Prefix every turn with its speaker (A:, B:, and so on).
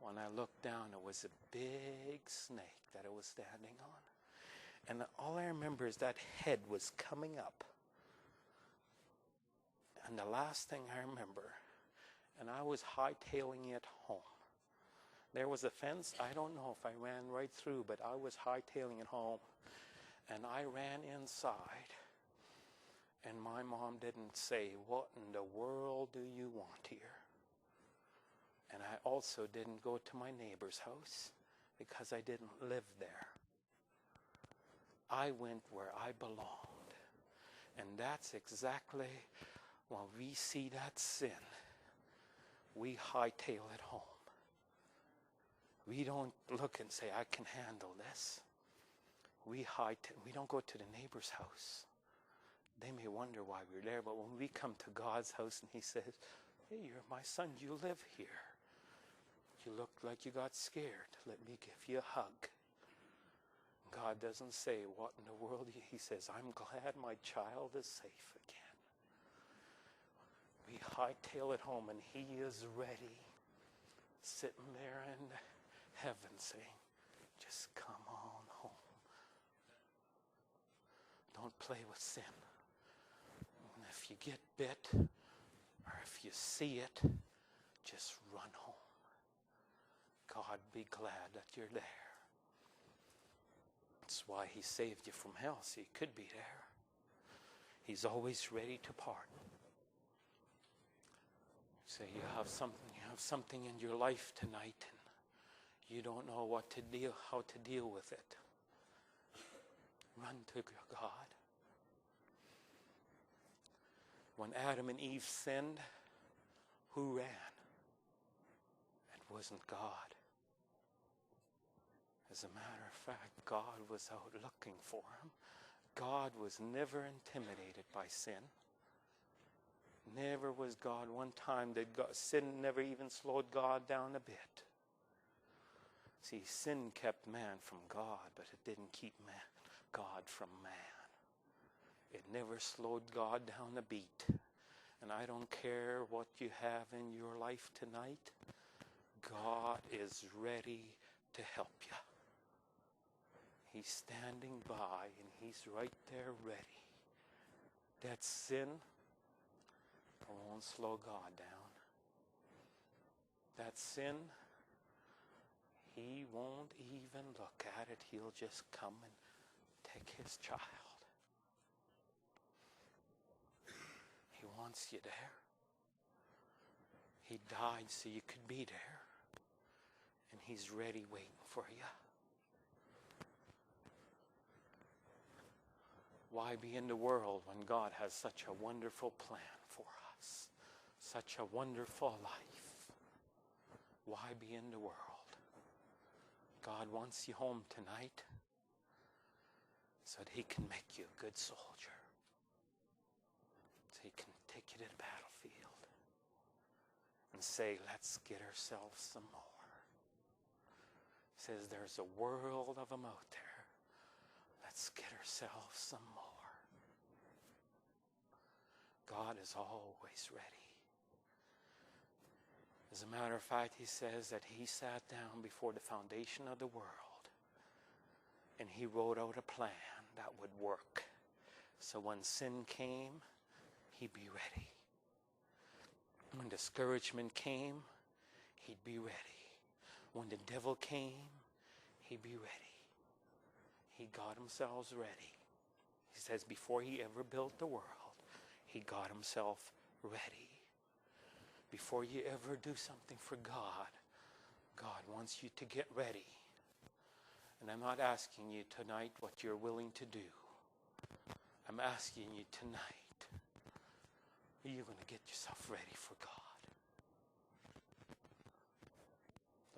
A: When I looked down, it was a big snake that I was standing on. And all I remember is that head was coming up. And the last thing I remember, and I was hightailing it home. There was a fence. I don't know if I ran right through, but I was hightailing it home. And I ran inside. And my mom didn't say, "What in the world do you want here?" And I also didn't go to my neighbor's house because I didn't live there. I went where I belonged. And that's exactly when we see that sin, we hightail it home. We don't look and say, "I can handle this." We don't go to the neighbor's house. They may wonder why we're there, but when we come to God's house and he says, "Hey, you're my son, you live here. You look like you got scared. Let me give you a hug." God doesn't say, "What in the world?" He says, "I'm glad my child is safe again." We hightail it home and he is ready, sitting there in heaven saying, "Just come on home." Don't play with sin. And if you get bit, or if you see it, just run home. God be glad that you're there. That's why he saved you from hell, so you could be there. He's always ready to pardon. Say you have something in your life tonight and you don't know how to deal with it. Run to God. When Adam and Eve sinned, who ran? It wasn't God. As a matter of fact, God was out looking for him. God was never intimidated by sin. Never was God. One time sin never even slowed God down a bit. See, sin kept man from God, but it didn't keep God from man. It never slowed God down a beat. And I don't care what you have in your life tonight, God is ready to help you. He's standing by and he's right there ready. That sin won't slow God down. That sin, he won't even look at it. He'll just come and take his child. He wants you there. He died so you could be there. And he's ready waiting for you. Why be in the world when God has such a wonderful plan for us? Such a wonderful life. Why be in the world? God wants you home tonight so that he can make you a good soldier. So he can take you to the battlefield and say, "Let's get ourselves some more." He says, "There's a world of them out there. Let's get ourselves some more." God is always ready. As a matter of fact, he says that he sat down before the foundation of the world and he wrote out a plan that would work. So when sin came, he'd be ready. When discouragement came, he'd be ready. When the devil came, he'd be ready. He got himself ready. He says before he ever built the world, he got himself ready. Before you ever do something for God, God wants you to get ready. And I'm not asking you tonight what you're willing to do. I'm asking you tonight, are you going to get yourself ready for God?